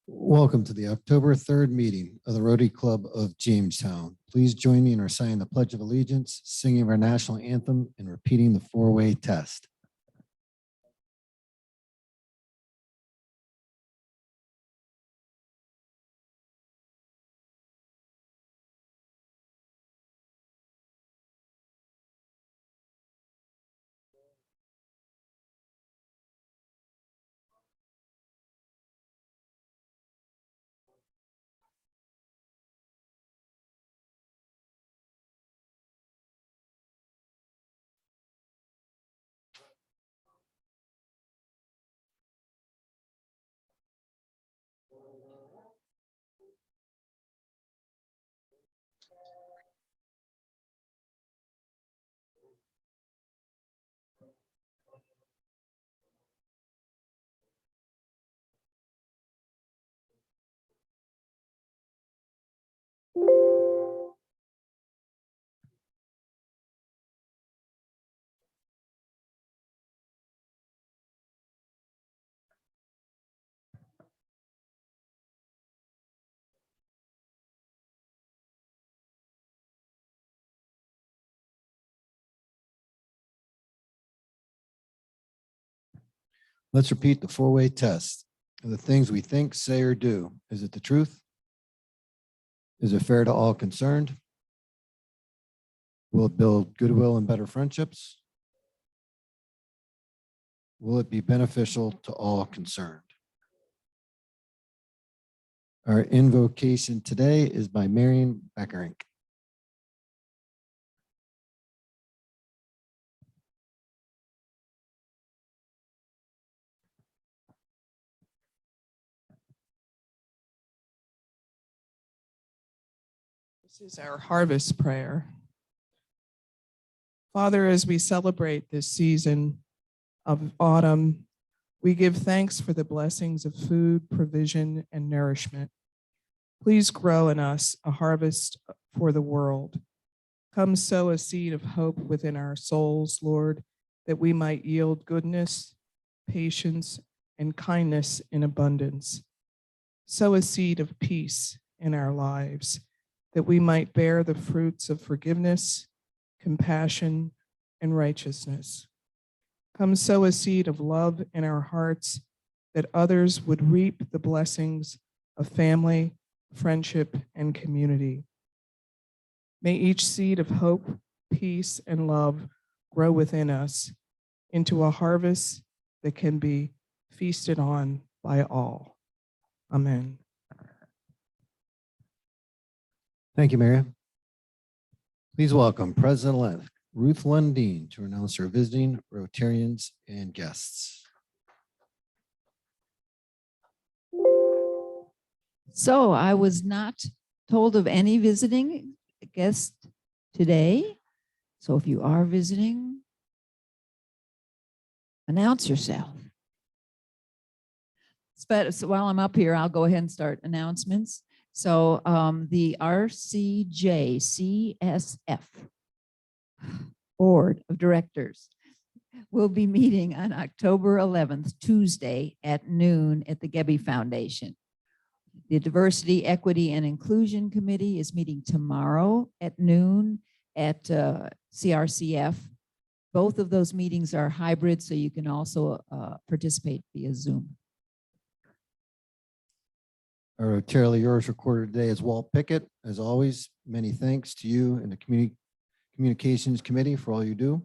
Welcome to the October 3rd meeting of the Rotary Club of Jamestown. Please join me in reciting the Pledge of Allegiance, singing our national anthem, and repeating the four-way test. Let's repeat the four-way test. Are the things we think, say, or do, is it the truth? Is it fair to all concerned? Will it build goodwill and better friendships? Will it be beneficial to all concerned? Our invocation today is by Marion Beckerink. This is our harvest prayer. Father, as we celebrate this season of autumn, we give thanks for the blessings of food, provision, and nourishment. Please grow in us a harvest for the world. Come sow a seed of hope within our souls, Lord, that we might yield goodness, patience, and kindness in abundance. Sow a seed of peace in our lives, that we might bear the fruits of forgiveness, compassion, and righteousness. Come sow a seed of love in our hearts, that others would reap the blessings of family, friendship, and community. May each seed of hope, peace, and love grow within us into a harvest that can be feasted on by all. Amen. Thank you, Marion. Please welcome President-elect Ruth Lundeen to announce our visiting Rotarians and guests. So I was not told of any visiting guests today. So if you are visiting, announce yourself. But so while I'm up here, I'll go ahead and start announcements. So the RCJ CSF Board of Directors will be meeting on October 11th, Tuesday at noon at the Gebbe Foundation. The Diversity, Equity, and Inclusion Committee is meeting tomorrow at noon at CRCF. Both of those meetings are hybrid, so you can also participate via Zoom. Our Rotary yours recorded today is Walt Pickett. As always, many thanks to you and the Communications Committee for all you do.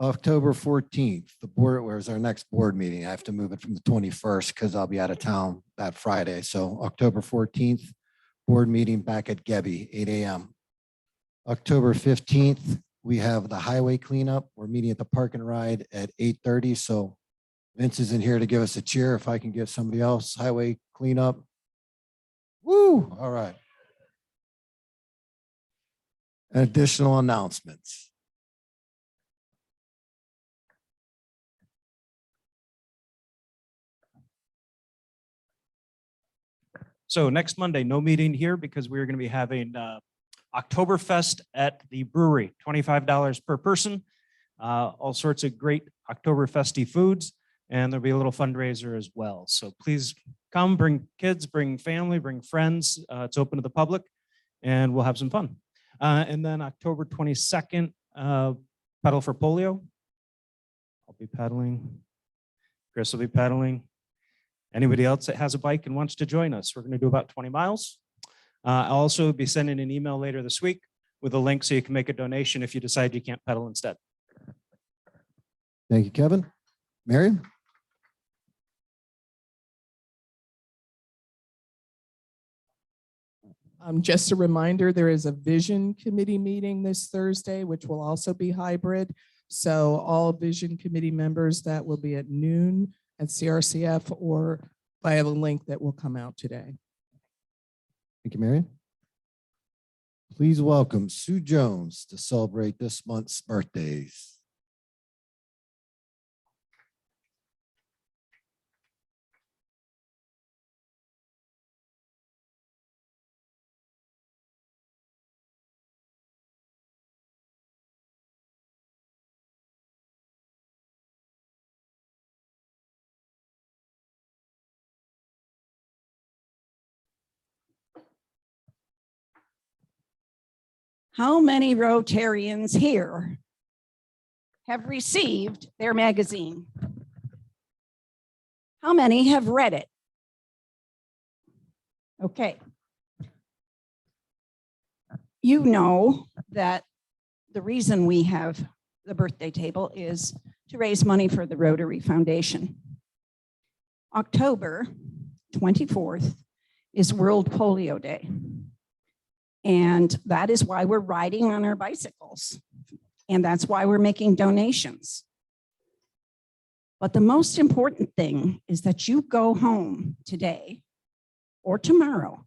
October 14th, the board, where's our next board meeting? I have to move it from the 21st because I'll be out of town that Friday. So October 14th, board meeting back at Gebbe, 8 a.m. October 15th, we have the highway cleanup. We're meeting at the Park and Ride at 8:30. So Vince is in here to give us a cheer. If I can get somebody else, highway cleanup. Woo, all right. Additional announcements. So next Monday, no meeting here because we're going to be having Oktoberfest at the brewery, $25 per person. All sorts of great October festive foods, and there'll be a little fundraiser as well. So please come, bring kids, bring family, bring friends. It's open to the public, and we'll have some fun. And then October 22nd, Pedal for Polio. I'll be pedaling. Chris will be pedaling. Anybody else that has a bike and wants to join us, we're going to do about 20 miles. I'll also be sending an email later this week with a link so you can make a donation if you decide you can't pedal instead. Thank you, Kevin. Marion? Just a reminder, there is a vision committee meeting this Thursday, which will also be hybrid. So all vision committee members, that will be at noon at CRCF or via the link that will come out today. Thank you, Marion. Please welcome Sue Jones to celebrate this month's birthdays. How many Rotarians here have received their magazine? How many have read it? Okay. You know that the reason we have the birthday table is to raise money for the Rotary Foundation. October 24th is World Polio Day. And that is why we're riding on our bicycles. And that's why we're making donations. But the most important thing is that you go home today or tomorrow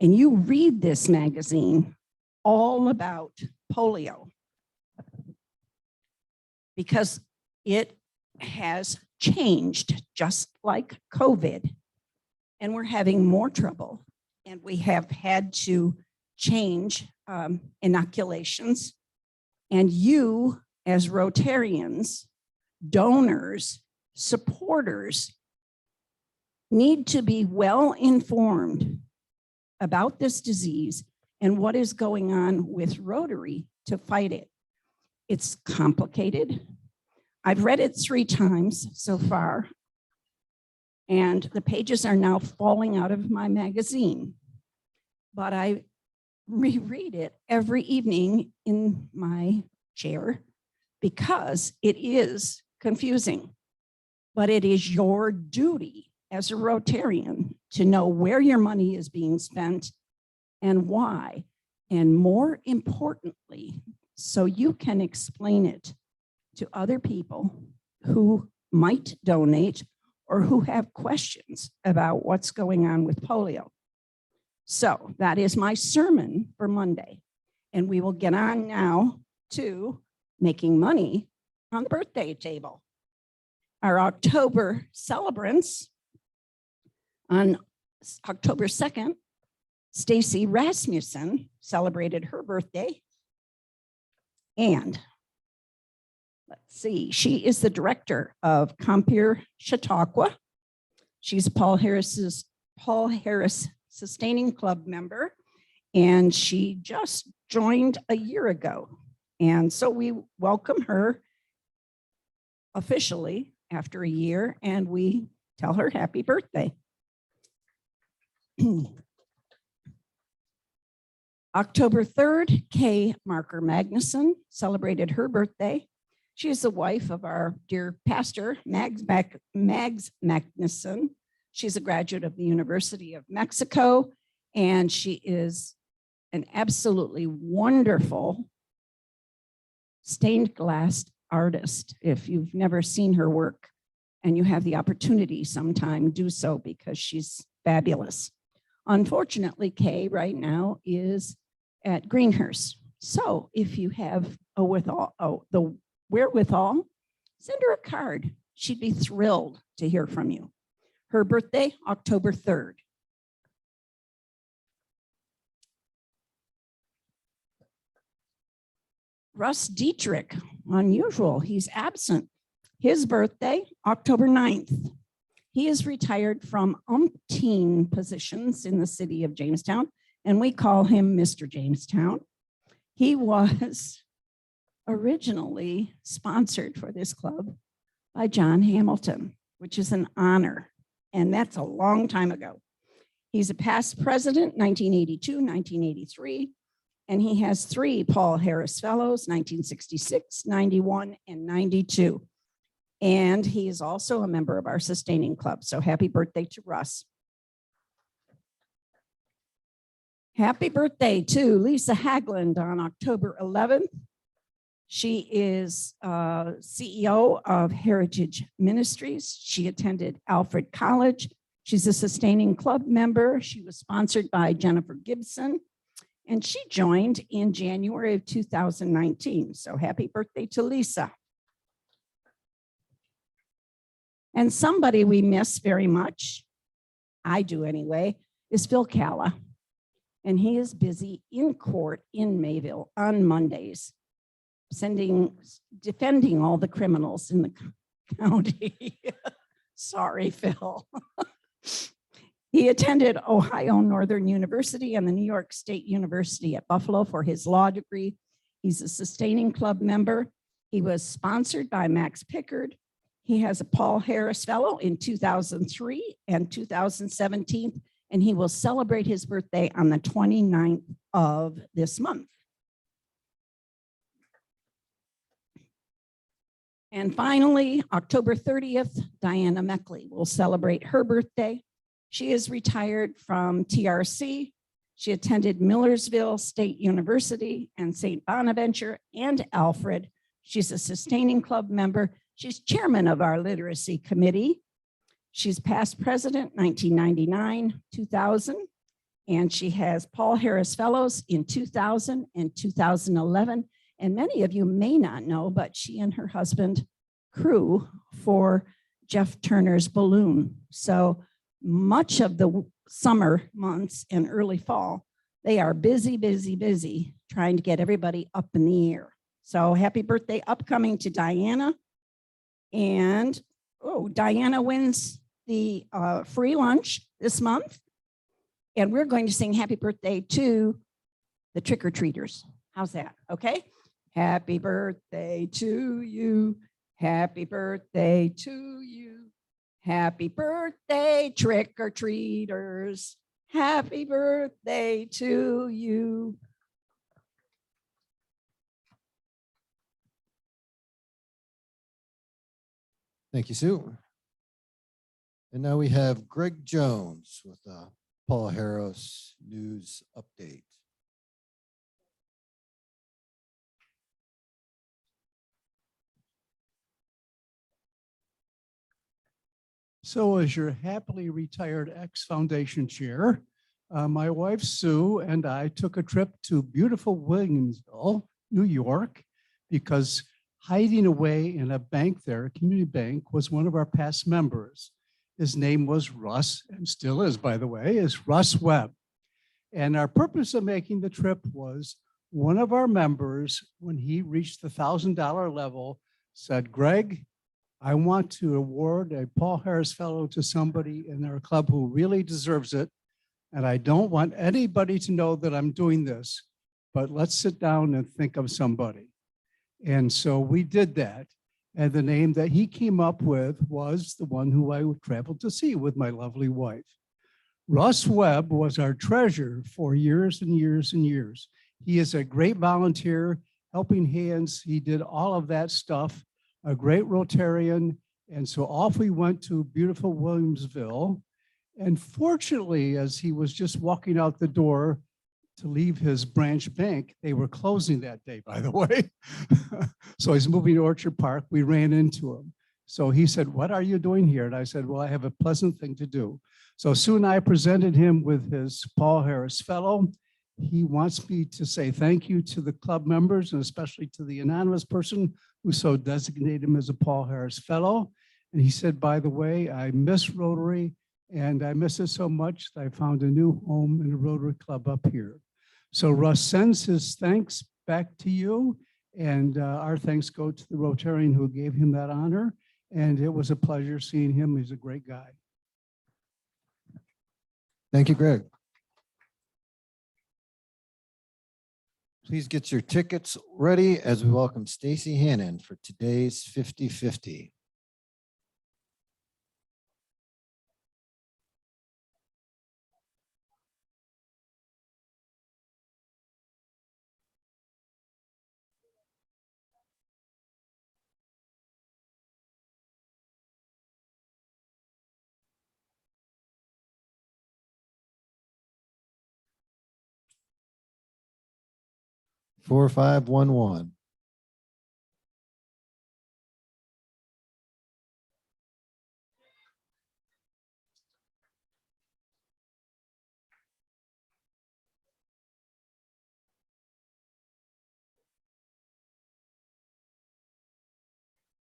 and you read this magazine all about polio. Because it has changed just like COVID. And we're having more trouble. And we have had to change inoculations, and you as Rotarians, donors, supporters need to be well informed about this disease and what is going on with Rotary to fight it. It's complicated. I've read it 3 times so far, and the pages are now falling out of my magazine, but I reread it every evening in my chair because it is confusing. But it is your duty as a Rotarian to know where your money is being spent and why. And more importantly, so you can explain it to other people who might donate or who have questions about what's going on with polio. So that is my sermon for Monday. And we will get on now to making money on the birthday table. Our October celebrants on October 2nd, Stacy Rasmussen celebrated her birthday. And let's see, she is the director of Compeer Chautauqua. She's Paul Harris Sustaining Club member, and she just joined a year ago. And so we welcome her officially after a year, and we tell her happy birthday. October 3rd, Kay Marker Magnuson celebrated her birthday. She is the wife of our dear pastor, Mags Magnuson. She's a graduate of the University of Mexico, and she is an absolutely wonderful stained glass artist. If you've never seen her work and you have the opportunity sometime, do so because she's fabulous. Unfortunately, Kay right now is at Greenhurst. So if you have the wherewithal, send her a card. She'd be thrilled to hear from you. Her birthday, October 3rd. Russ Dietrich, unusual, he's absent. His birthday, October 9th. He is retired from umpteen positions in the city of Jamestown, and we call him Mr. Jamestown. He was originally sponsored for this club by John Hamilton, which is an honor, and that's a long time ago. He's a past president, 1982, 1983, and he has 3 Paul Harris Fellows, 1966, 91, and 92. And he is also a member of our sustaining club. So happy birthday to Russ. Happy birthday to Lisa Hagland on October 11th. She is CEO of Heritage Ministries. She attended Alfred College. She's a sustaining club member. She was sponsored by Jennifer Gibson, and she joined in January of 2019. So happy birthday to Lisa. And somebody we miss very much, I do anyway, is Phil Calla. And he is busy in court in Mayville on Mondays, defending all the criminals in the county. Sorry, Phil. He attended Ohio Northern University and the New York State University at Buffalo for his law degree. He's a sustaining club member. He was sponsored by Max Pickard. He has a Paul Harris Fellow in 2003 and 2017, and he will celebrate his birthday on the 29th of this month. And finally, October 30th, Diana Meckley will celebrate her birthday. She is retired from TRC. She attended Millersville State University and St. Bonaventure and Alfred. She's a sustaining club member. She's chairman of our literacy committee. She's past president, 1999, 2000, and she has Paul Harris Fellows in 2000 and 2011. And many of you may not know, but she and her husband crew for Jeff Turner's balloon. So much of the summer months and early fall, they are busy, busy, busy trying to get everybody up in the air. So happy birthday upcoming to Diana. And Diana wins the free lunch this month. And we're going to sing happy birthday to the trick-or-treaters. How's that? Okay. Happy birthday to you. Happy birthday to you. Happy birthday, trick-or-treaters. Happy birthday to you. Thank you, Sue. And now we have Greg Jones with the Paul Harris News Update. So as your happily retired ex-foundation chair, my wife Sue and I took a trip to beautiful Williamsville, New York, because hiding away in a bank there, a community bank, was one of our past members. His name was Russ, and still is, by the way, is Russ Webb. And our purpose of making the trip was one of our members, when he reached the $1,000 level, said, Greg, I want to award a Paul Harris Fellow to somebody in our club who really deserves it. And I don't want anybody to know that I'm doing this, but let's sit down and think of somebody. And so we did that. And the name that he came up with was the one who I traveled to see with my lovely wife. Russ Webb was our treasurer for years and years and years. He is a great volunteer, helping hands. He did all of that stuff, a great Rotarian. And so off we went to beautiful Williamsville. And fortunately, as he was just walking out the door to leave his branch bank, they were closing that day, by the way. So he's moving to Orchard Park. We ran into him. So he said, what are you doing here? And I said, well, I have a pleasant thing to do. So Sue and I presented him with his Paul Harris Fellow. He wants me to say thank you to the club members, and especially to the anonymous person who so designated him as a Paul Harris Fellow. And he said, by the way, I miss Rotary, and I miss it so much that I found a new home in the Rotary Club up here. So Russ sends his thanks back to you, and our thanks go to the Rotarian who gave him that honor. And it was a pleasure seeing him. He's a great guy. Thank you, Greg. Please get your tickets ready as we welcome Stacy Hannon for today's 50-50. Four, 5, 1, 1.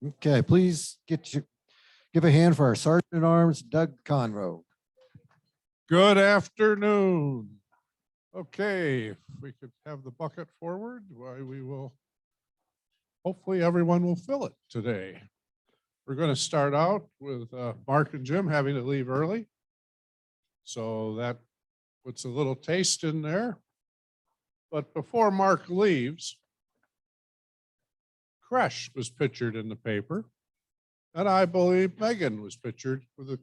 Okay, please give a hand for our Sergeant at Arms, Doug Conroe. Good afternoon. Okay, if we could have the bucket forward, why we will, hopefully everyone will fill it today. We're going to start out with Mark and Jim having to leave early. So that puts a little taste in there. But before Mark leaves, Crush was pictured in the paper. And I believe Megan was pictured with the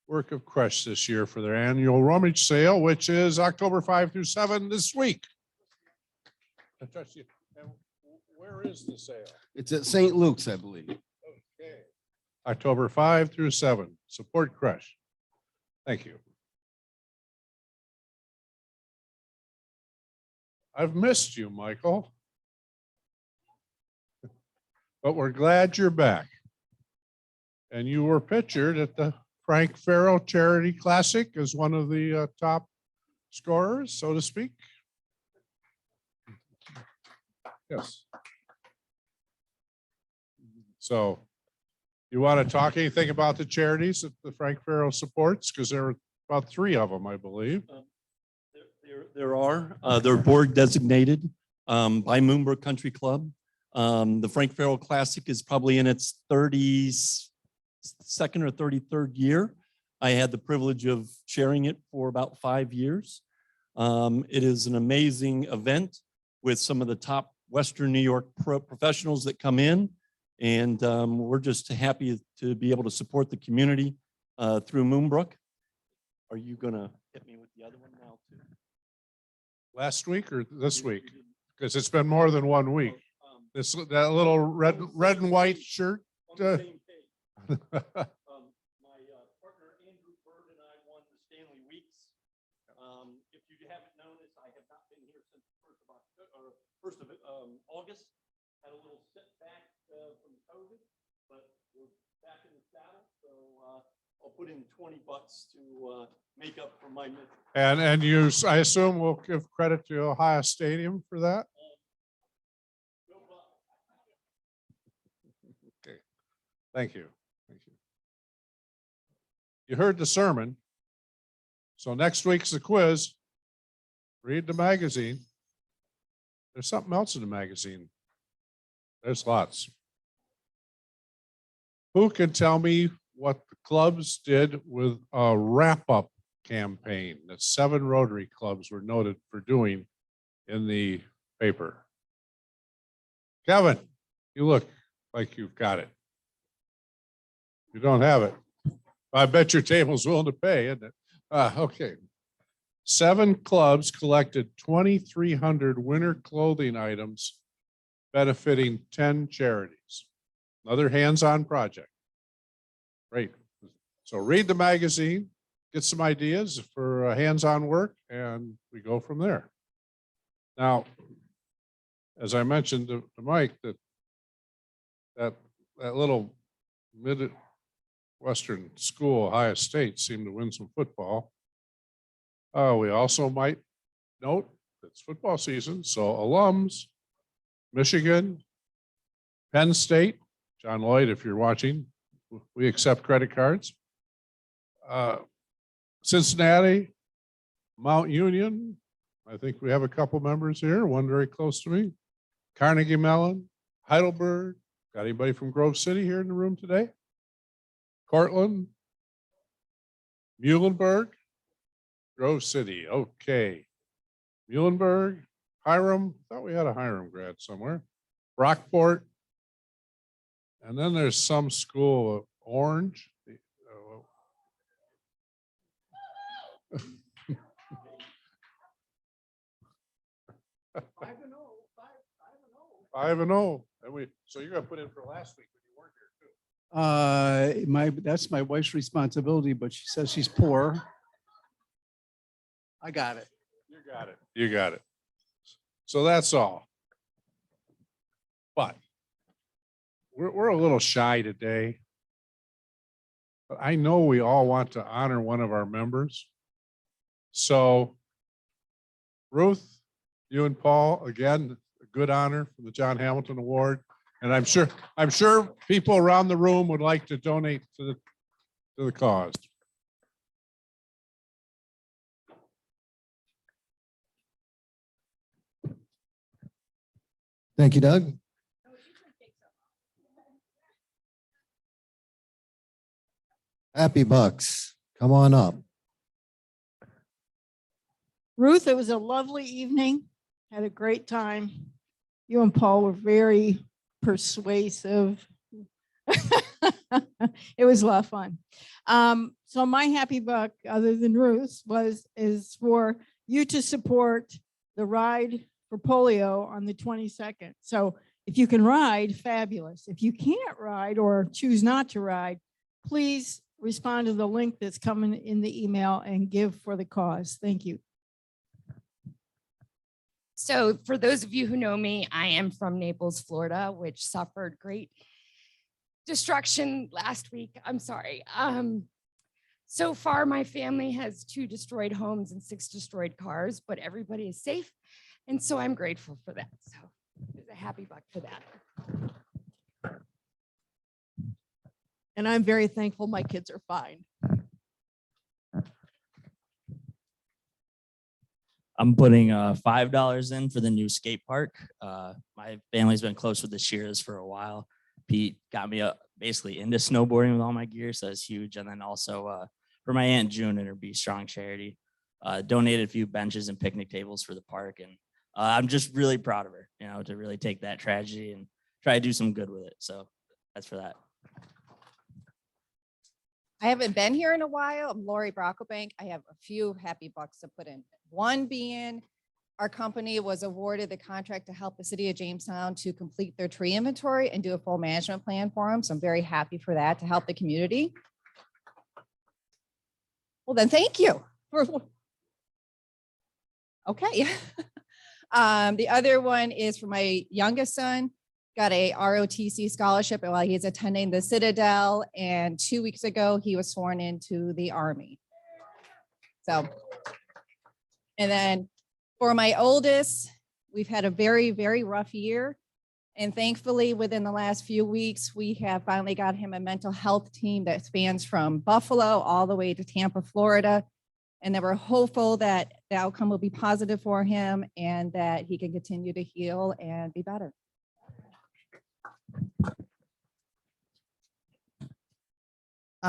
work of Crush this year for their annual rummage sale, which is October 5 through 7 this week. Where is the sale? It's at St. Luke's, I believe. Okay. October 5 through 7. Support Crush. Thank you. I've missed you, Michael. But we're glad you're back. And you were pictured at the Frank Farrell Charity Classic as one of the top scorers, so to speak. Yes. So you want to talk anything about the charities that the Frank Farrell supports? Because there are about 3 of them, I believe. There are. They're board designated by Moonbrook Country Club. The Frank Farrell Classic is probably in its 32nd or 33rd year. I had the privilege of sharing it for about 5 years. It is an amazing event with some of the top Western New York professionals that come in. And we're just happy to be able to support the community through Moonbrook. Are you going to hit me with the other one now too? Last week or this week? Because it's been more than 1 week. That little red and white shirt. My partner Andrew Bird and I won the Stanley Weeks. If you haven't noticed, I have not been here since the 1st of August. Had a little setback from COVID, but we're back in the saddle. So I'll put in $20 to make up for my miss. And you, I assume we'll give credit to Ohio Stadium for that. Okay, thank you. Thank you. You heard the sermon. So next week's the quiz. Read the magazine. There's something else in the magazine. There's lots. Who can tell me what the clubs did with a wrap-up campaign that 7 Rotary clubs were noted for doing in the paper? Kevin, you look like you've got it. You don't have it. I bet your table's willing to pay, isn't it? Okay. 7 clubs collected 2,300 winter clothing items benefiting 10 charities. Another hands-on project. Great. So read the magazine, get some ideas for hands-on work, and we go from there. Now, as I mentioned to Mike, that little Midwestern school, Ohio State, seemed to win some football. We also might note it's football season, so alums, Michigan, Penn State, John Lloyd, if you're watching, we accept credit cards. Cincinnati, Mount Union, I think we have a couple members here, one very close to me. Carnegie Mellon, Heidelberg, Got anybody from Grove City here in the room today? Cortland? Muhlenberg? Grove City, okay. Muhlenberg, Hiram, thought we had a Hiram grad somewhere. Rockport. And then there's some school of Orange. Five and oh. So you're gonna put in for last week when you weren't here too. That's my wife's responsibility, but she says she's poor. I got it. You got it. You got it. So that's all. But we're a little shy today. But I know we all want to honor one of our members. So Ruth, you and Paul, again, a good honor for the John Hamilton Award. And I'm sure people around the room would like to donate to the cause. Thank you, Doug. Happy Bucks, come on up. Ruth, it was a lovely evening. Had a great time. You and Paul were very persuasive. It was a lot of fun. So my happy buck, other than Ruth's, is for you to support the ride for polio on the 22nd. So if you can ride, fabulous. If you can't ride or choose not to ride, please respond to the link that's coming in the email and give for the cause. Thank you. So for those of you who know me, I am from Naples, Florida, which suffered great destruction last week. I'm sorry. So far, my family has 2 destroyed homes and 6 destroyed cars, but everybody is safe. And so I'm grateful for that. So there's a happy buck for that. And I'm very thankful my kids are fine. I'm putting $5 in for the new skate park. My family's been close with the Shearers for a while. Pete got me basically into snowboarding with all my gear, so it's huge. And then also for my Aunt June and her Be Strong charity, donated a few benches and picnic tables for the park. And I'm just really proud of her, to really take that tragedy and try to do some good with it. So that's for that. I haven't been here in a while. I'm Lori Brocklebank. I have a few happy bucks to put in. One being our company was awarded the contract to help the city of Jamestown to complete their tree inventory and do a full management plan for them. So I'm very happy for that to help the community. Well, then thank you. Okay. The other one is for my youngest son. Got a ROTC scholarship while he's attending the Citadel. And 2 weeks ago, he was sworn into the Army. So, and then for my oldest, we've had a very, very rough year. And thankfully, within the last few weeks, we have finally got him a mental health team that spans from Buffalo all the way to Tampa, Florida. And then we're hopeful that the outcome will be positive for him and that he can continue to heal and be better.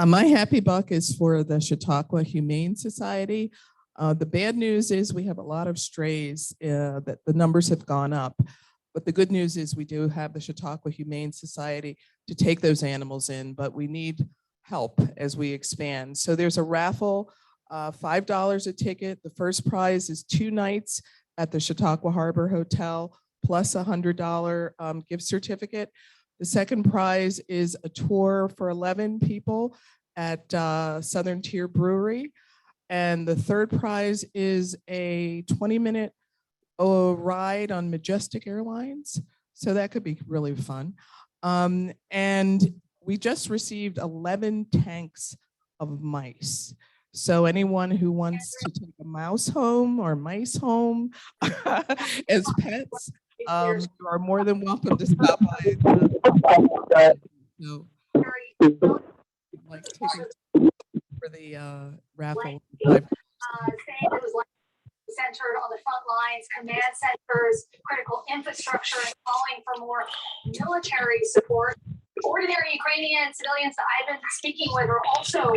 My happy buck is for the Chautauqua Humane Society. The bad news is we have a lot of strays, that the numbers have gone up. But the good news is we do have the Chautauqua Humane Society to take those animals in, but we need help as we expand. So there's a raffle, $5 a ticket. The first prize is 2 nights at the Chautauqua Harbor Hotel plus $100 gift certificate. The second prize is a tour for 11 people at Southern Tier Brewery. And the third prize is a 20-minute ride on Majestic Airlines. So that could be really fun. And we just received 11 tanks of mice. So anyone who wants to take a mouse home or mice home as pets, you are more than welcome to stop by. So, like tickets for the raffle. Centered on the front lines, command centers, critical infrastructure, and calling for for more military support. Ordinary Ukrainian civilians that I've been speaking with are also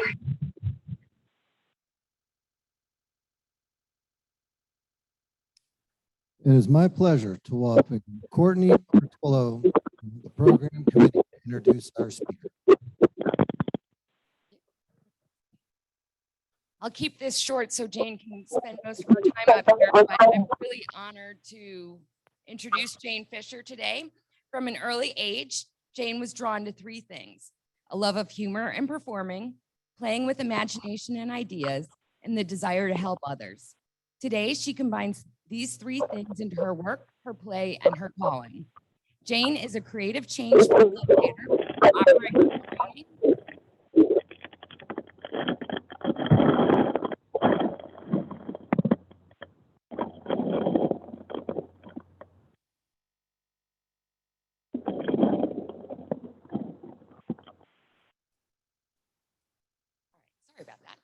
It is my pleasure to welcome Courtney Bartolo, the program committee, to introduce our speaker. I'll keep this short so Jane can spend most of her time up here, but I'm really honored to introduce Jane Fischer today. From an early age, Jane was drawn to three things: a love of humor and performing, playing with imagination and ideas, and the desire to help others. Today, she combines these three things into her work, her play, and her calling. Jane is a creative change facilitator, offering training, sorry about that.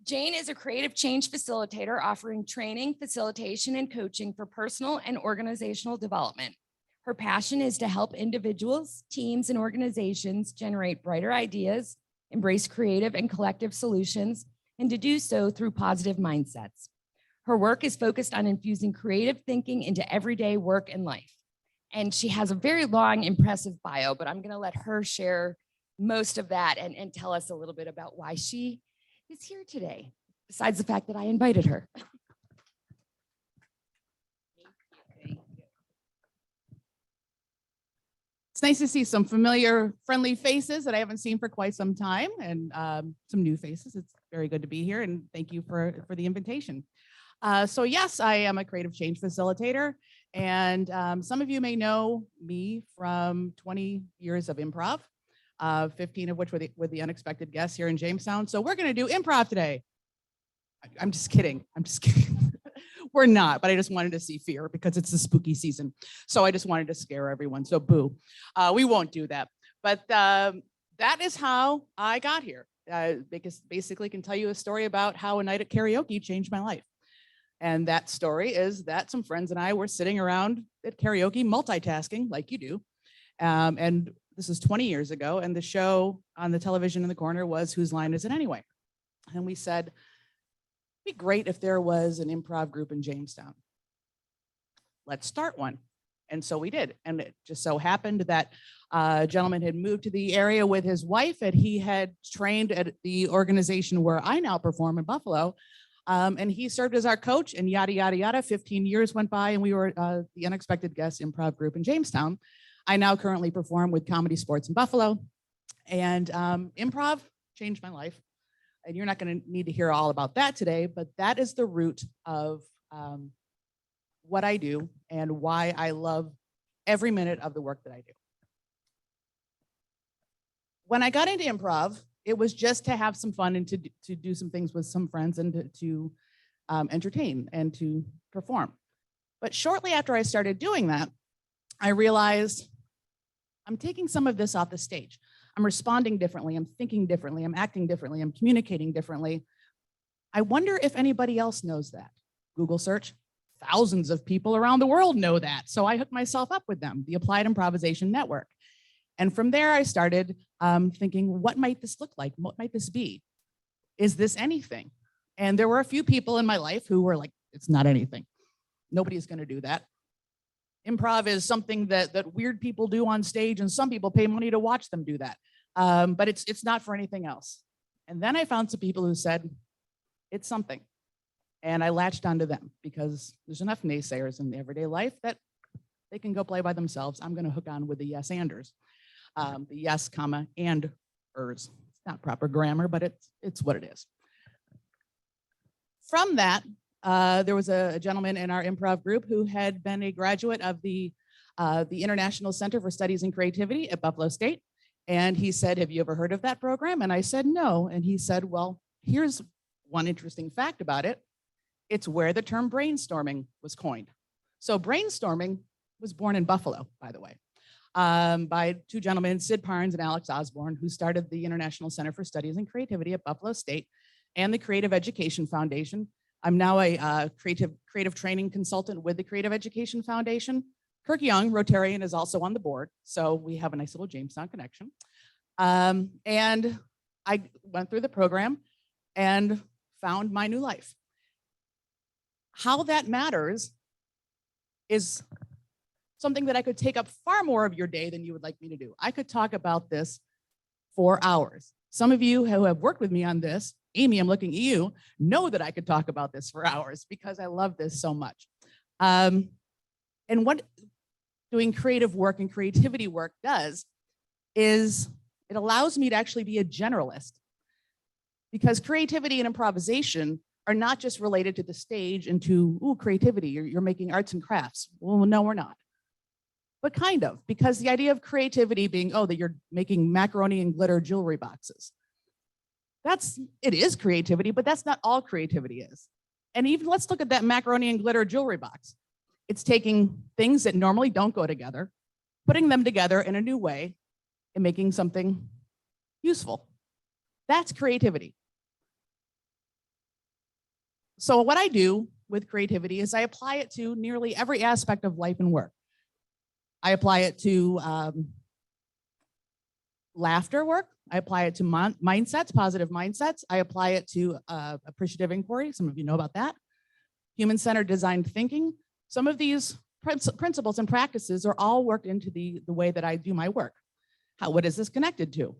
Jane is a creative change facilitator offering training, facilitation, and coaching for personal and organizational development. Her passion is to help individuals, teams, and organizations generate brighter ideas, embrace creative and collective solutions, and to do so through positive mindsets. Her work is focused on infusing creative thinking into everyday work and life. And she has a very long, impressive bio, but I'm going to let her share most of that and tell us a little bit about why she is here today, besides the fact that I invited her. It's nice to see some familiar, friendly faces that I haven't seen for quite some time, and some new faces. It's very good to be here, and thank you for the invitation. So yes, I am a creative change facilitator, and some of you may know me from 20 years of improv. 15 of which were the unexpected guests here in Jamestown. So we're going to do improv today. I'm just kidding. I'm just kidding. We're not, but I just wanted to see fear because it's the spooky season. So I just wanted to scare everyone. So boo. We won't do that. But that is how I got here. Because basically can tell you a story about how a night at karaoke changed my life. And that story is that some friends and I were sitting around at karaoke multitasking like you do. And this is 20 years ago, and the show on the television in the corner was Whose Line Is It Anyway? And we said, it'd be great if there was an improv group in Jamestown. Let's start one. And so we did. And it just so happened that a gentleman had moved to the area with his wife, and he had trained at the organization where I now perform in Buffalo. And he served as our coach, and yada, yada, yada. 15 years went by, and we were the Unexpected Guest improv group in Jamestown. I now currently perform with Comedy Sports in Buffalo, and improv changed my life. And you're not going to need to hear all about that today, but that is the root of what I do and why I love every minute of the work that I do. When I got into improv, it was just to have some fun and to do some things with some friends and to entertain and to perform. But shortly after I started doing that, I realized I'm taking some of this off the stage. I'm responding differently. I'm thinking differently. I'm acting differently. I'm communicating differently. I wonder if anybody else knows that. Google search. Thousands of people around the world know that. So I hooked myself up with them, the Applied Improvisation Network. And from there, I started thinking, what might this look like? What might this be? Is this anything? And there were a few people in my life who were like, it's not anything. Nobody's going to do that. Improv is something that weird people do on stage, and some people pay money to watch them do that. But it's not for anything else. And then I found some people who said, it's something. And I latched onto them because there's enough naysayers in everyday life that they can go play by themselves. I'm going to hook on with the yes-anders. The yes, comma, and ers. It's not proper grammar, but it's what it is. From that, there was a gentleman in our improv group who had been a graduate of the International Center for Studies in Creativity at Buffalo State. And he said, have you ever heard of that program? And I said, no. And he said, well, here's one interesting fact about it. It's where the term brainstorming was coined. So brainstorming was born in Buffalo, by the way, by two gentlemen, Sid Parnes and Alex Osborne, who started the International Center for Studies in Creativity at Buffalo State and the Creative Education Foundation. I'm now a creative training consultant with the Creative Education Foundation. Kirk Young, Rotarian, is also on the board. So we have a nice little Jamestown connection. And I went through the program and found my new life. How that matters is something that I could take up far more of your day than you would like me to do. I could talk about this for hours. Some of you who have worked with me on this, Amy, I'm looking at you, know that I could talk about this for hours because I love this so much. And what doing creative work and creativity work does is it allows me to actually be a generalist, because creativity and improvisation are not just related to the stage and to creativity. You're making arts and crafts. Well, no, we're not. But kind of, because the idea of creativity being, that you're making macaroni and glitter jewelry boxes. It is creativity, but that's not all creativity is. And even let's look at that macaroni and glitter jewelry box. It's taking things that normally don't go together, putting them together in a new way and making something useful. That's creativity. So what I do with creativity is I apply it to nearly every aspect of life and work. I apply it to laughter work. I apply it to mindsets, positive mindsets. I apply it to appreciative inquiry. Some of you know about that. Human-centered design thinking. Some of these principles and practices are all worked into the way that I do my work. What is this connected to?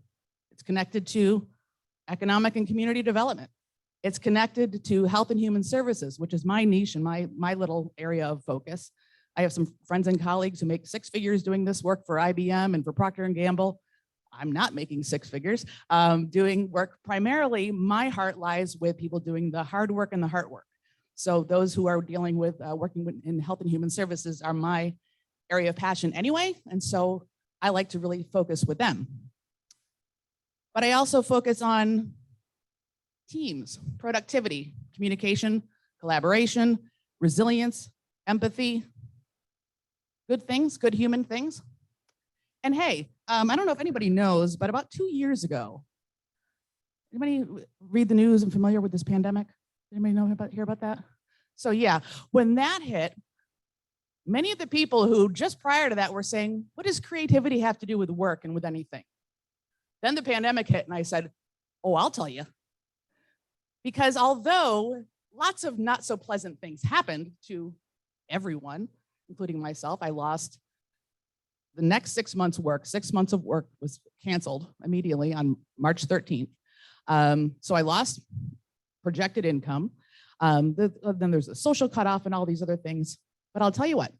It's connected to economic and community development. It's connected to health and human services, which is my niche and my little area of focus. I have some friends and colleagues who make 6 figures doing this work for IBM and for Procter & Gamble. I'm not making 6 figures, doing work. Primarily, my heart lies with people doing the hard work and the heart work. So those who are dealing with working in health and human services are my area of passion anyway. And so I like to really focus with them. But I also focus on teams, productivity, communication, collaboration, resilience, empathy, good things, good human things. And hey, I don't know if anybody knows, but about 2 years ago, anybody read the news and familiar with this pandemic? Anybody hear about that? So yeah, when that hit, many of the people who just prior to that were saying, what does creativity have to do with work and with anything? Then the pandemic hit and I said, I'll tell you. Because although lots of not so pleasant things happened to everyone, including myself, I lost the next 6 months' work. 6 months of work was canceled immediately on March 13th. So I lost projected income. Then there's a social cutoff and all these other things. But I'll tell you what,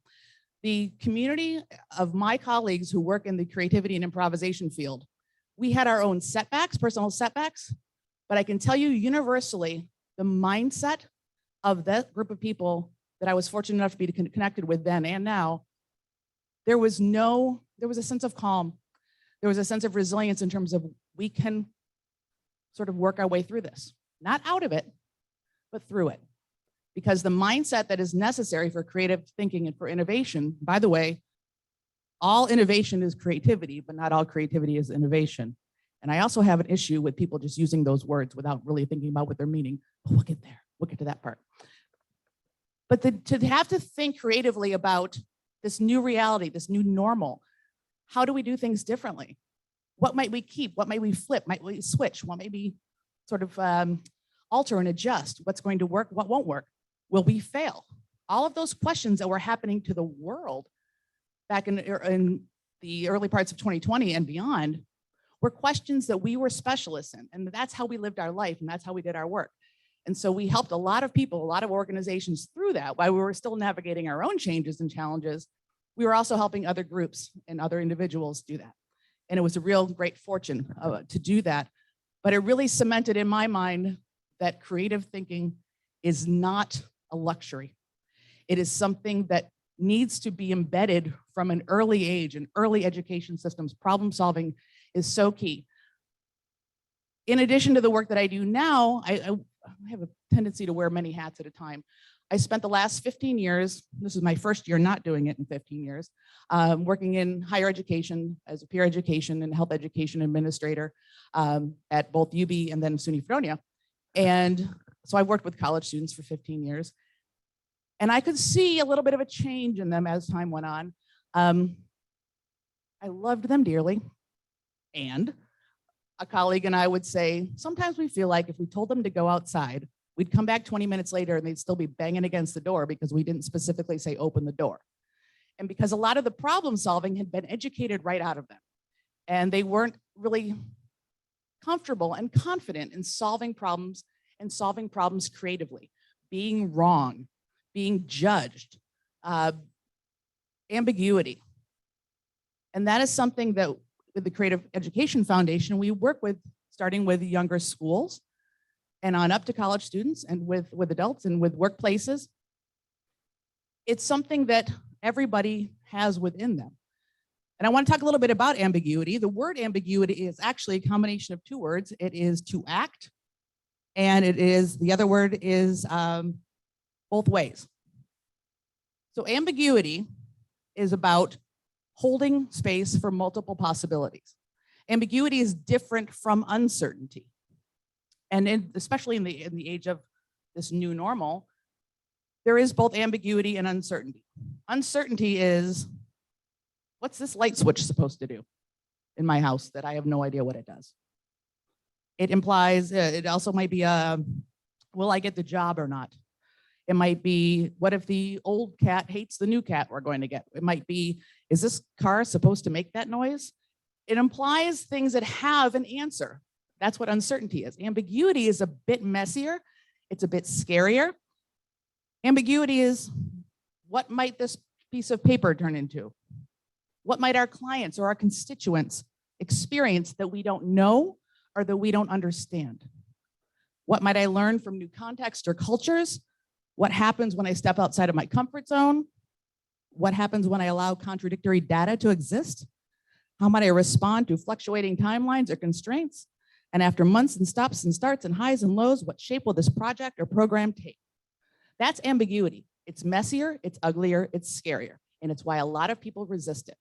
the community of my colleagues who work in the creativity and improvisation field, we had our own setbacks, personal setbacks, but I can tell you universally, the mindset of that group of people that I was fortunate enough to be connected with then and now, there was a sense of calm. There was a sense of resilience in terms of we can sort of work our way through this, not out of it, but through it. Because the mindset that is necessary for creative thinking and for innovation, by the way, all innovation is creativity, but not all creativity is innovation. And I also have an issue with people just using those words without really thinking about what they're meaning. But we'll get there. We'll get to that part. But to have to think creatively about this new reality, this new normal, how do we do things differently? What might we keep? What might we flip? Might we switch? What may we sort of alter and adjust? What's going to work? What won't work? Will we fail? All of those questions that were happening to the world back in the early parts of 2020 and beyond were questions that we were specialists in. And that's how we lived our life and that's how we did our work. And so we helped a lot of people, a lot of organizations through that while we were still navigating our own changes and challenges. We were also helping other groups and other individuals do that. And it was a real great fortune to do that. But it really cemented in my mind that creative thinking is not a luxury. It is something that needs to be embedded from an early age, and early education systems. Problem solving is so key. In addition to the work that I do now, I have a tendency to wear many hats at a time. I spent the last 15 years, this is my first year not doing it in 15 years, working in higher education as a peer education and health education administrator at both UB and then SUNY Fredonia. And so I worked with college students for 15 years. And I could see a little bit of a change in them as time went on. I loved them dearly. And a colleague and I would say, sometimes we feel like if we told them to go outside, we'd come back 20 minutes later and they'd still be banging against the door because we didn't specifically say open the door. And because a lot of the problem solving had been educated right out of them. And they weren't really comfortable and confident in solving problems and solving problems creatively, being wrong, being judged, ambiguity. And that is something that with the Creative Education Foundation, we work with, starting with younger schools and on up to college students and with adults and with workplaces. It's something that everybody has within them. And I want to talk a little bit about ambiguity. The word ambiguity is actually a combination of two words. It is to act, and it is, the other word is both ways. So ambiguity is about holding space for multiple possibilities. Ambiguity is different from uncertainty. And especially in the age of this new normal, there is both ambiguity and uncertainty. Uncertainty is, what's this light switch supposed to do in my house that I have no idea what it does? It implies, it also might be, will I get the job or not? It might be, what if the old cat hates the new cat we're going to get? It might be, is this car supposed to make that noise? It implies things that have an answer. That's what uncertainty is. Ambiguity is a bit messier. It's a bit scarier. Ambiguity is, what might this piece of paper turn into? What might our clients or our constituents experience that we don't know or that we don't understand? What might I learn from new contexts or cultures? What happens when I step outside of my comfort zone? What happens when I allow contradictory data to exist? How might I respond to fluctuating timelines or constraints? And after months and stops and starts and highs and lows, what shape will this project or program take? That's ambiguity. It's messier, it's uglier, it's scarier. And it's why a lot of people resist it.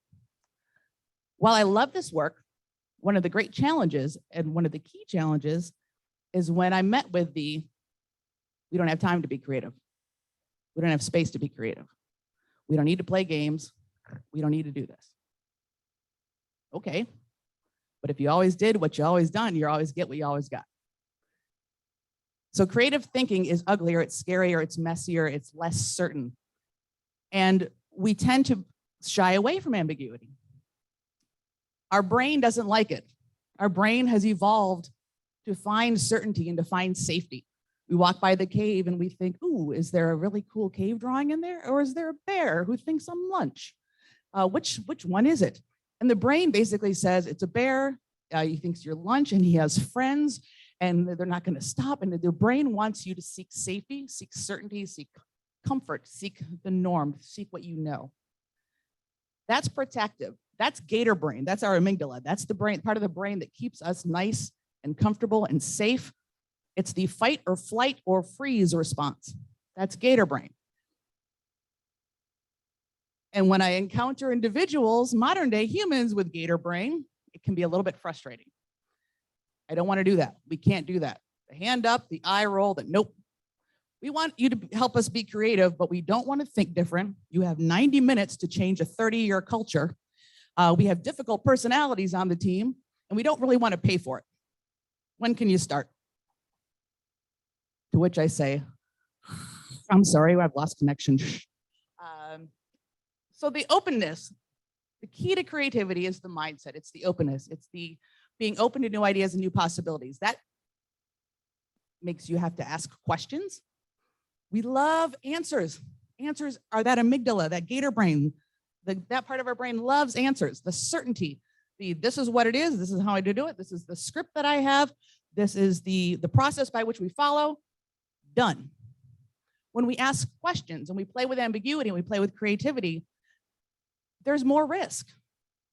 While I love this work, one of the great challenges and one of the key challenges is when I met with we don't have time to be creative. We don't have space to be creative. We don't need to play games. We don't need to do this. Okay, but if you always did what you always done, you always get what you always got. So creative thinking is uglier, it's scarier, it's messier, it's less certain. And we tend to shy away from ambiguity. Our brain doesn't like it. Our brain has evolved to find certainty and to find safety. We walk by the cave and we think, ooh, is there a really cool cave drawing in there? Or is there a bear who thinks I'm lunch? Which one is it? And the brain basically says it's a bear, he thinks you're lunch, and he has friends, and they're not going to stop. And the brain wants you to seek safety, seek certainty, seek comfort, seek the norm, seek what you know. That's protective. That's gator brain. That's our amygdala. That's the brain, part of the brain that keeps us nice and comfortable and safe. It's the fight or flight or freeze response. That's gator brain. And when I encounter individuals, modern day humans with gator brain, it can be a little bit frustrating. I don't want to do that. We can't do that. The hand up, the eye roll, that nope. We want you to help us be creative, but we don't want to think different. You have 90 minutes to change a 30-year culture. We have difficult personalities on the team, and we don't really want to pay for it. When can you start? To which I say, I'm sorry, I've lost connection. So the openness, the key to creativity is the mindset. It's the openness. It's the being open to new ideas and new possibilities. That makes you have to ask questions. We love answers. Answers are that amygdala, that gator brain. That part of our brain loves answers, the certainty. This is what it is. This is how I do it. This is the script that I have. This is the process by which we follow. Done. When we ask questions and we play with ambiguity and we play with creativity, there's more risk.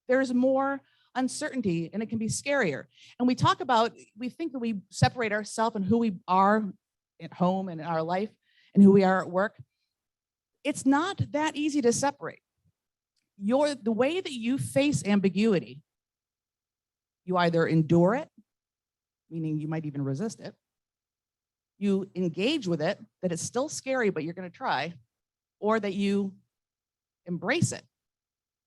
There's more uncertainty, and it can be scarier. And we talk about, we think that we separate ourselves and who we are at home and in our life and who we are at work. It's not that easy to separate. The way that you face ambiguity, you either endure it, meaning you might even resist it. You engage with it, that it's still scary, but you're going to try, or that you embrace it.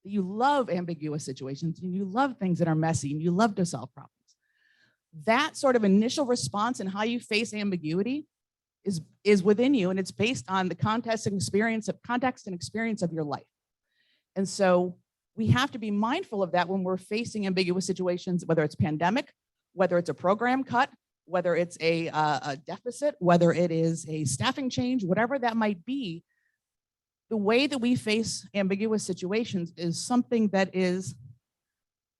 that you love ambiguous situations and you love things that are messy and you love to solve problems. That sort of initial response and how you face ambiguity is within you, and it's based on the context and experience of your life. And so we have to be mindful of that when we're facing ambiguous situations, whether it's pandemic, whether it's a program cut, whether it's a deficit, whether it is a staffing change, whatever that might be. The way that we face ambiguous situations is something that is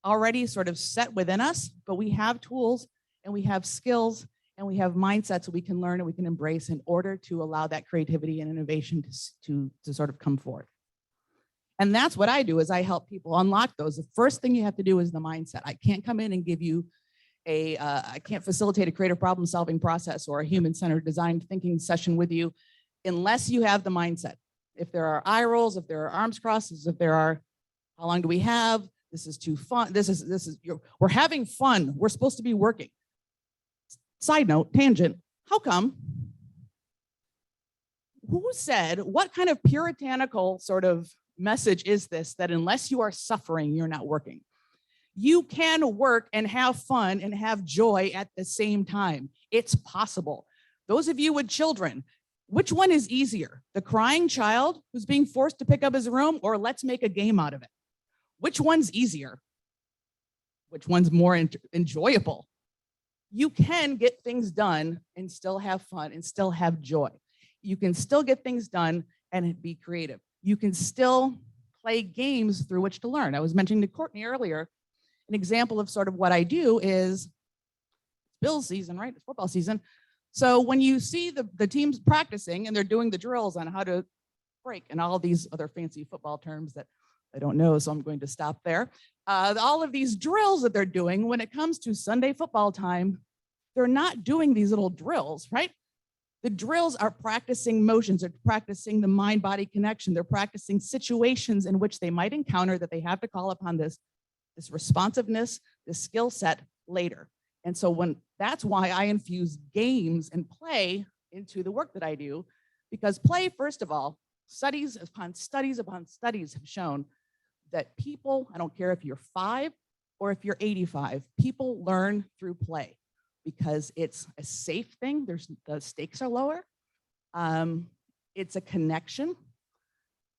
already sort of set within us, but we have tools and we have skills and we have mindsets that we can learn and we can embrace in order to allow that creativity and innovation to sort of come forth. And that's what I do, is I help people unlock those. The first thing you have to do is the mindset. I can't come in and give you I can't facilitate a creative problem solving process or a human-centered design thinking session with you unless you have the mindset. If there are eye rolls, if there are arms crosses, if there are, how long do we have? This is too fun. We're having fun. We're supposed to be working. Side note, tangent, how come? Who said, what kind of puritanical sort of message is this, that unless you are suffering, you're not working? You can work and have fun and have joy at the same time. It's possible. Those of you with children, which one is easier? The crying child who's being forced to pick up his room, or let's make a game out of it? Which one's easier? Which one's more enjoyable? You can get things done and still have fun and still have joy. You can still get things done and be creative. You can still play games through which to learn. I was mentioning to Courtney earlier, an example of sort of what I do is Bill's season, right? It's football season. So when you see the teams practicing and they're doing the drills on how to break and all these other fancy football terms that I don't know, so I'm going to stop there. All of these drills that they're doing, when it comes to Sunday football time, they're not doing these little drills, right? The drills are practicing motions, they're practicing the mind-body connection, they're practicing situations in which they might encounter that they have to call upon this responsiveness, this skill set later. And so that's why I infuse games and play into the work that I do, because play, first of all, studies upon studies upon studies have shown that people, I don't care if you're 5 or if you're 85, people learn through play because it's a safe thing. The stakes are lower. It's a connection.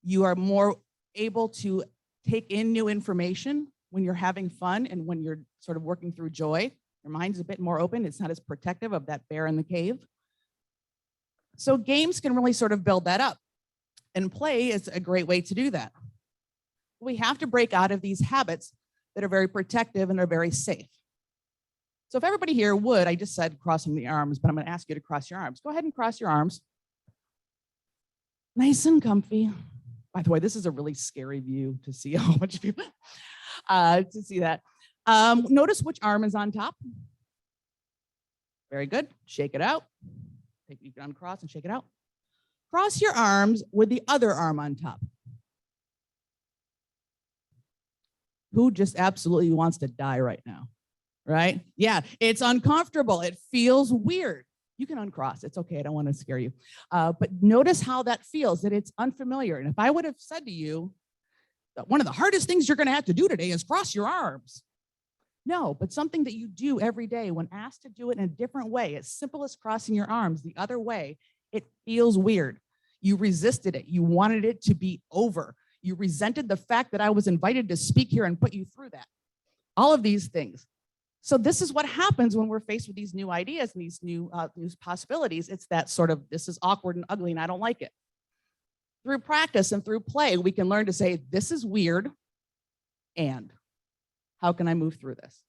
You are more able to take in new information when you're having fun and when you're sort of working through joy. Your mind's a bit more open. It's not as protective of that bear in the cave. So games can really sort of build that up. And play is a great way to do that. We have to break out of these habits that are very protective and are very safe. So if everybody here would, I just said crossing the arms, but I'm going to ask you to cross your arms. Go ahead and cross your arms. Nice and comfy. By the way, this is a really scary view to see a whole bunch of people to see that. Notice which arm is on top. Very good. Shake it out. Take you can uncross and shake it out. Cross your arms with the other arm on top. Who just absolutely wants to die right now, right? Yeah, it's uncomfortable. It feels weird. You can uncross. It's okay. I don't want to scare you. But notice how that feels, that it's unfamiliar. And if I would have said to you that one of the hardest things you're going to have to do today is cross your arms. No, but something that you do every day when asked to do it in a different way, as simple as crossing your arms the other way, it feels weird. You resisted it. You wanted it to be over. You resented the fact that I was invited to speak here and put you through that. All of these things. So this is what happens when we're faced with these new ideas and these new possibilities. It's that sort of, this is awkward and ugly and I don't like it. Through practice and through play, we can learn to say, this is weird, and how can I move through this?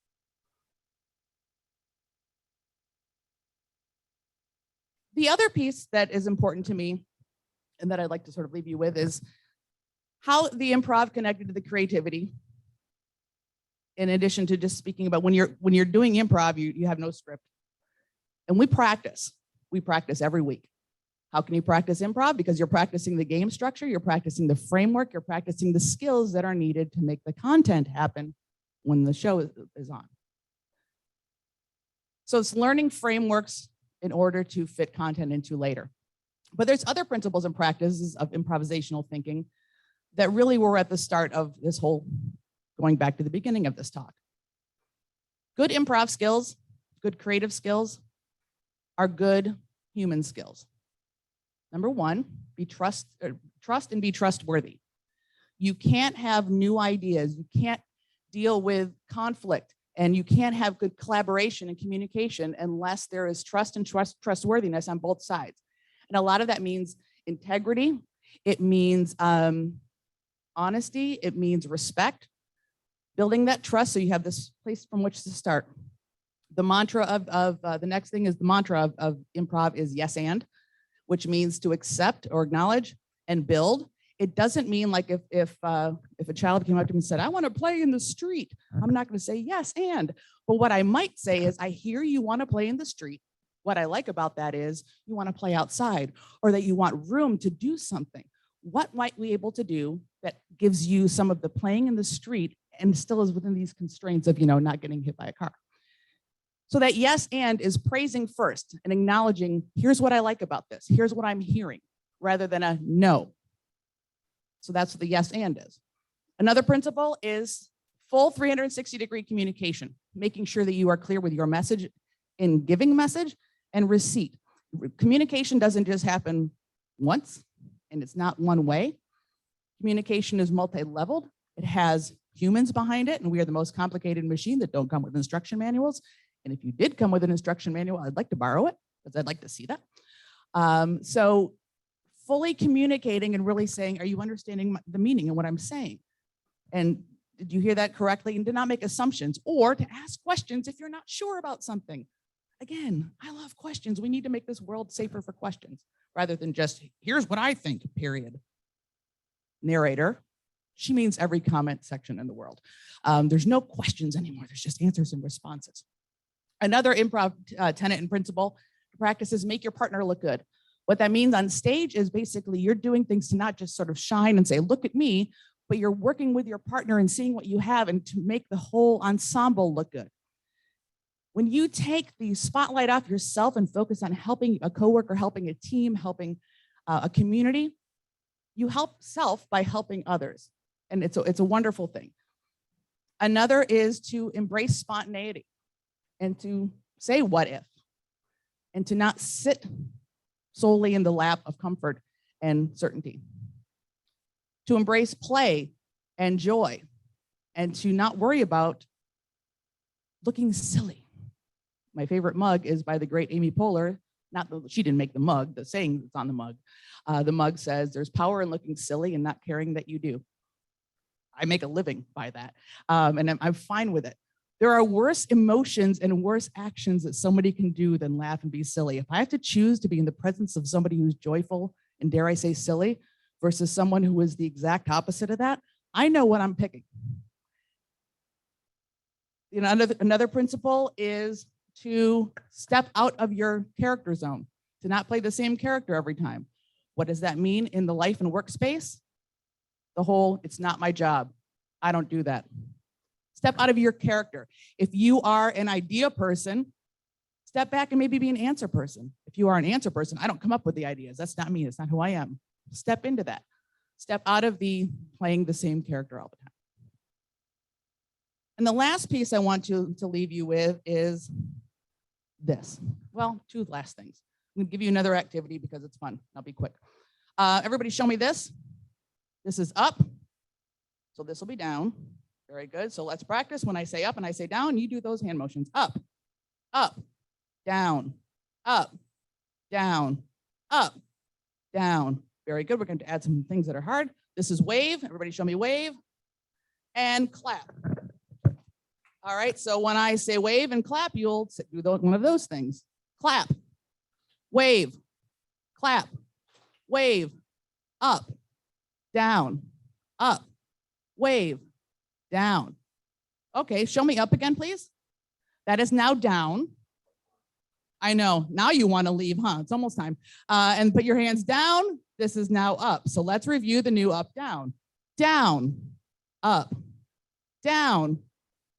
The other piece that is important to me and that I'd like to sort of leave you with is how the improv connected to the creativity. In addition to just speaking about when you're doing improv, you have no script. And we practice every week. How can you practice improv? Because you're practicing the game structure, you're practicing the framework, you're practicing the skills that are needed to make the content happen when the show is on. So it's learning frameworks in order to fit content into later. But there's other principles and practices of improvisational thinking that really were at the start of this whole, going back to the beginning of this talk. Good improv skills, good creative skills are good human skills. Number one, trust and be trustworthy. You can't have new ideas. You can't deal with conflict, and you can't have good collaboration and communication unless there is trust and trustworthiness on both sides. And a lot of that means integrity. It means honesty. It means respect. Building that trust so you have this place from which to start. The mantra of the next thing is the mantra of improv is yes and, which means to accept or acknowledge and build. It doesn't mean like if a child came up to me and said, I want to play in the street, I'm not going to say yes and. But what I might say is, I hear you want to play in the street. What I like about that is you want to play outside, or that you want room to do something. What might we be able to do that gives you some of the playing in the street and still is within these constraints of, not getting hit by a car? So that yes and is praising first and acknowledging, here's what I like about this. Here's what I'm hearing, rather than a no. So that's what the yes and is. Another principle is full 360-degree communication, making sure that you are clear with your message in giving message and receipt. Communication doesn't just happen once, and it's not one way. Communication is multi-leveled. It has humans behind it, and we are the most complicated machine that don't come with instruction manuals. And if you did come with an instruction manual, I'd like to borrow it, because I'd like to see that. So fully communicating and really saying, are you understanding the meaning of what I'm saying? And did you hear that correctly? And to not make assumptions, or to ask questions if you're not sure about something. Again, I love questions. We need to make this world safer for questions, rather than just, here's what I think, period. Narrator, she means every comment section in the world. There's no questions anymore. There's just answers and responses. Another improv tenet and principle to practice is make your partner look good. What that means on stage is basically you're doing things to not just sort of shine and say, look at me, but you're working with your partner and seeing what you have and to make the whole ensemble look good. When you take the spotlight off yourself and focus on helping a coworker, helping a team, helping a community, you help self by helping others. And it's a wonderful thing. Another is to embrace spontaneity and to say what if, and to not sit solely in the lap of comfort and certainty. To embrace play and joy, and to not worry about looking silly. My favorite mug is by the great Amy Poehler. She didn't make the mug, the saying that's on the mug. The mug says, there's power in looking silly and not caring that you do. I make a living by that, and I'm fine with it. There are worse emotions and worse actions that somebody can do than laugh and be silly. If I have to choose to be in the presence of somebody who's joyful and, dare I say, silly, versus someone who is the exact opposite of that, I know what I'm picking. Another principle is to step out of your character zone, to not play the same character every time. What does that mean in the life and workspace? The whole, it's not my job. I don't do that. Step out of your character. If you are an idea person, step back and maybe be an answer person. If you are an answer person, I don't come up with the ideas. That's not me. That's not who I am. Step into that. Step out of the playing the same character all the time. And the last piece I want to leave you with is this. Well, two last things. I'm gonna give you another activity because it's fun. I'll be quick. Everybody show me this. This is up. So this will be down. Very good. So let's practice. When I say up and I say down, you do those hand motions. Up, up, down, up, down, up, down. Very good. We're going to add some things that are hard. This is wave. Everybody show me wave and clap. All right. So when I say wave and clap, you'll do one of those things. Clap, wave, clap, wave, up, down, up, wave, down. Okay, show me up again, please. That is now down. I know, now you want to leave, huh? It's almost time. And put your hands down. This is now up. So let's review the new up, down. Down, up, down,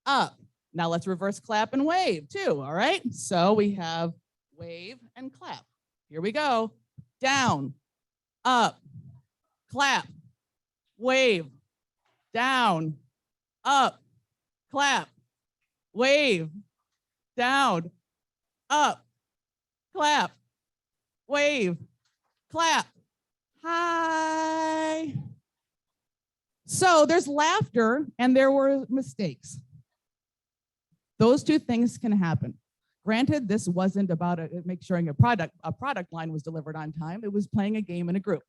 up. Now let's reverse clap and wave too, all right? So we have wave and clap. Here we go. Down, up, clap, wave, down, up, clap, wave, down, up, clap, wave, clap. Hi. So there's laughter and there were mistakes. Those two things can happen. Granted, this wasn't about make sure a product line was delivered on time. It was playing a game in a group.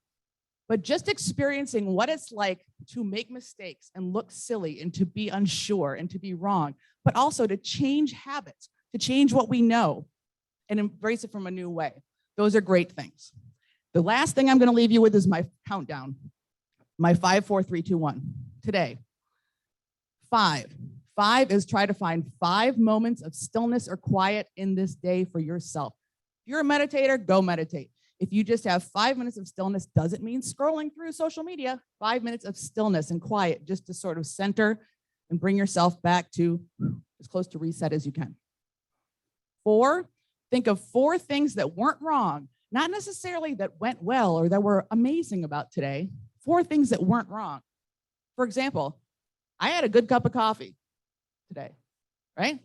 But just experiencing what it's like to make mistakes and look silly and to be unsure and to be wrong, but also to change habits, to change what we know and embrace it from a new way. Those are great things. The last thing I'm going to leave you with is my countdown, my 5, 4, 3, 2, 1. Today, 5. 5 is try to find 5 moments of stillness or quiet in this day for yourself. If you're a meditator, go meditate. If you just have 5 minutes of stillness, doesn't mean scrolling through social media. 5 minutes of stillness and quiet just to sort of center and bring yourself back to as close to reset as you can. 4, think of 4 things that weren't wrong, not necessarily that went well or that were amazing about today. 4 things that weren't wrong. For example, I had a good cup of coffee today, right?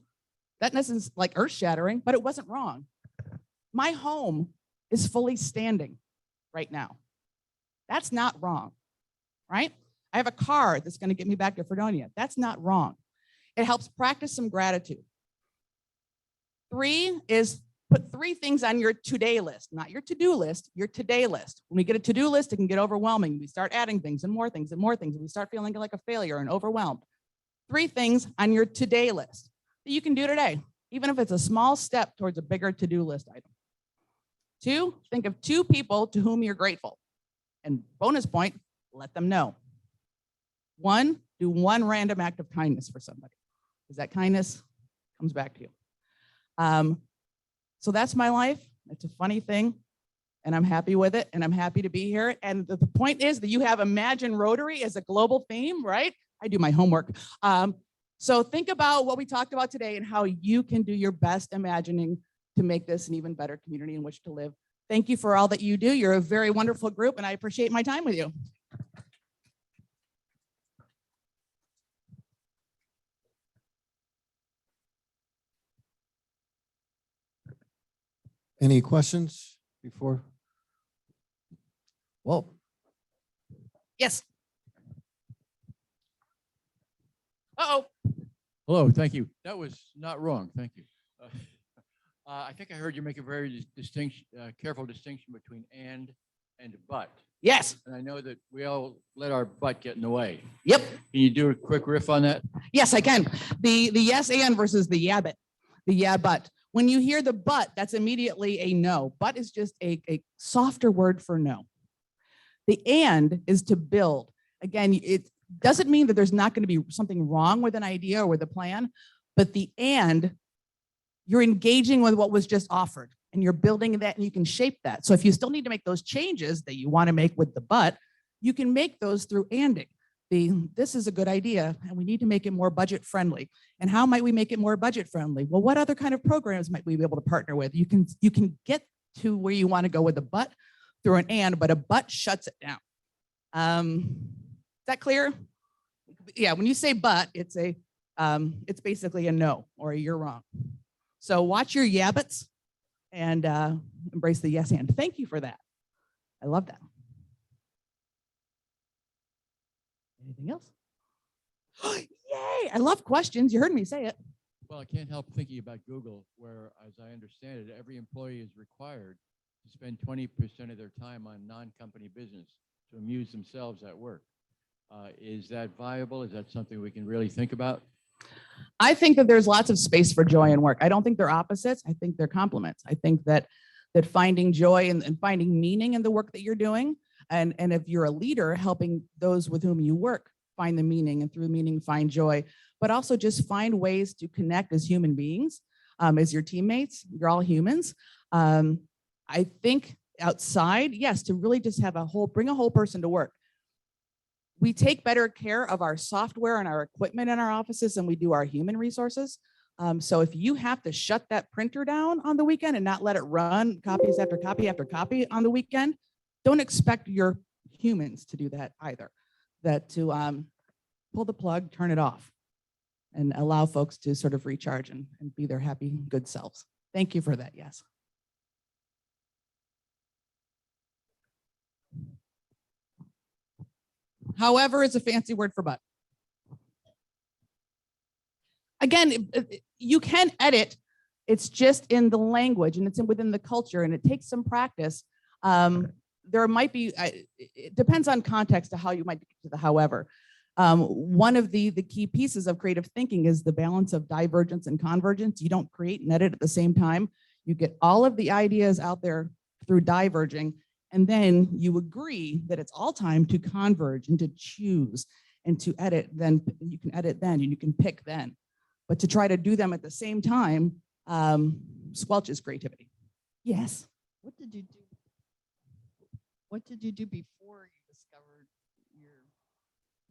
That isn't like earth shattering, but it wasn't wrong. My home is fully standing right now. That's not wrong, right? I have a car that's going to get me back to Fredonia. That's not wrong. It helps practice some gratitude. 3 is put 3 things on your today list, not your to-do list, your today list. When we get a to-do list, it can get overwhelming. We start adding things and more things and more things, and we start feeling like a failure and overwhelmed. 3 things on your today list that you can do today, even if it's a small step towards a bigger to-do list item. 2, think of 2 people to whom you're grateful. And bonus point, let them know. 1, do 1 random act of kindness for somebody, because that kindness comes back to you. So that's my life. It's a funny thing, and I'm happy with it, and I'm happy to be here. And the point is that you have Imagine Rotary as a global theme, right? I do my homework. So think about what we talked about today and how you can do your best imagining to make this an even better community in which to live. Thank you for all that you do. You're a very wonderful group, and I appreciate my time with you. Any questions before? Well, Yes. Uh-oh. Hello, thank you. That was not wrong, thank you. I think I heard you make a very careful distinction between and but. Yes. And I know that we all let our butt get in the way. Yep. Can you do a quick riff on that? Yes, I can. The yes and versus the yeah but. The yeah but. When you hear the but, that's immediately a no. But is just a softer word for no. The and is to build. Again, it doesn't mean that there's not going to be something wrong with an idea or with a plan, but the and, you're engaging with what was just offered and you're building that and you can shape that. So if you still need to make those changes that you want to make with the but, you can make those through anding. This is a good idea and we need to make it more budget friendly. And how might we make it more budget friendly? Well, what other kind of programs might we be able to partner with? You can get to where you want to go with the but through an and, but a but shuts it down. Is that clear? Yeah, when you say but, it's basically a no or a you're wrong. So watch your yabbits and embrace the yes and. Thank you for that. I love that. Anything else? Yay! I love questions. You heard me say it. Well, I can't help thinking about Google, where, as I understand it, every employee is required to spend 20% of their time on non-company business to amuse themselves at work. Is that viable? Is that something we can really think about? I think that there's lots of space for joy in work. I don't think they're opposites. I think they're complements. I think that finding joy and finding meaning in the work that you're doing, and if you're a leader, helping those with whom you work find the meaning, and through meaning find joy, but also just find ways to connect as human beings, as your teammates. You're all humans. I think outside, yes, to really just have bring a whole person to work. We take better care of our software and our equipment in our offices than we do our human resources. So if you have to shut that printer down on the weekend and not let it run copies after copy after copy on the weekend, don't expect your humans to do that either. that to pull the plug, turn it off, and allow folks to sort of recharge and be their happy, good selves. Thank you for that, yes. However is a fancy word for but. Again, you can edit. It's just in the language and it's within the culture and it takes some practice. There might be, it depends on context to how you might get to the however. One of the key pieces of creative thinking is the balance of divergence and convergence. You don't create and edit at the same time. You get all of the ideas out there through diverging, and then you agree that it's all time to converge and to choose and to edit. Then you can edit then and you can pick then. But to try to do them at the same time squelches creativity. Yes. What did you do? What did you do before you discovered your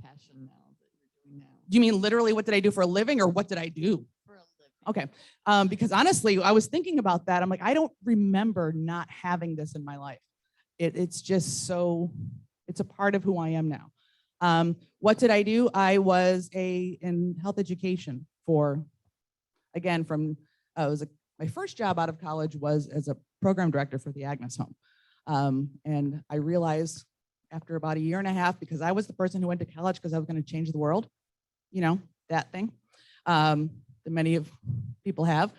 passion now that you're doing now? Do you mean literally what did I do for a living or what did I do? For a living. Okay. Because honestly, I was thinking about that. I'm like, I don't remember not having this in my life. It's just so, it's a part of who I am now. What did I do? I was in health education for, again, from, my first job out of college was as a program director for the Agnes Home. And I realized after about a year and a half, because I was the person who went to college because I was going to change the world, you know, that thing that many of people have.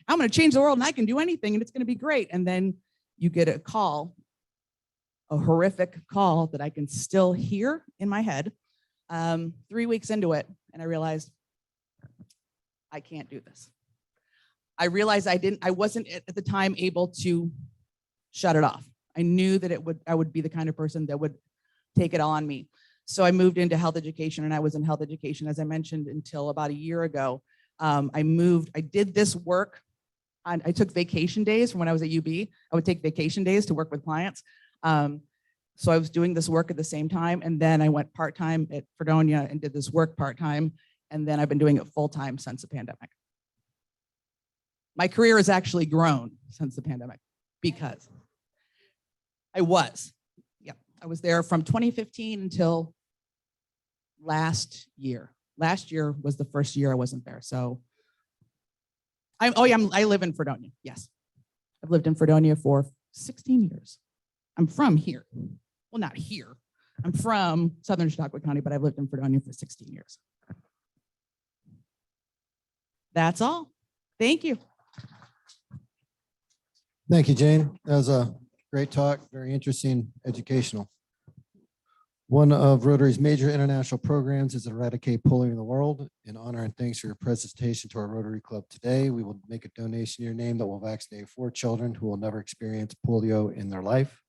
I'm going to change the world and I can do anything and it's going to be great. And then you get a call, a horrific call that I can still hear in my head 3 weeks into it. And I realized I can't do this. I realized I wasn't at the time able to shut it off. I knew that I would be the kind of person that would take it all on me. So I moved into health education and I was in health education, as I mentioned, until about a year ago. I did this work. I took vacation days from when I was at UB. I would take vacation days to work with clients. So I was doing this work at the same time. And then I went part-time at Fredonia and did this work part-time. And then I've been doing it full-time since the pandemic. My career has actually grown since the pandemic because I was there from 2015 until last year. Last year was the first year I wasn't there. So I live in Fredonia. Yes. I've lived in Fredonia for 16 years. I'm from here. Well, not here. I'm from Southern Chautauqua County, but I've lived in Fredonia for 16 years. That's all. Thank you. Thank you, Jane. That was a great talk, very interesting, educational. One of Rotary's major international programs is Eradicate Polio in the World. In honor and thanks for your presentation to our Rotary Club today, we will make a donation in your name that will vaccinate 4 children who will never experience polio in their life.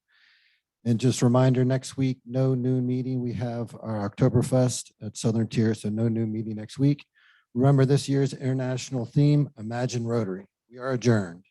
And just a reminder, next week, no noon meeting. We have our Oktoberfest at Southern Tier, so no noon meeting next week. Remember this year's international theme, Imagine Rotary. We are adjourned.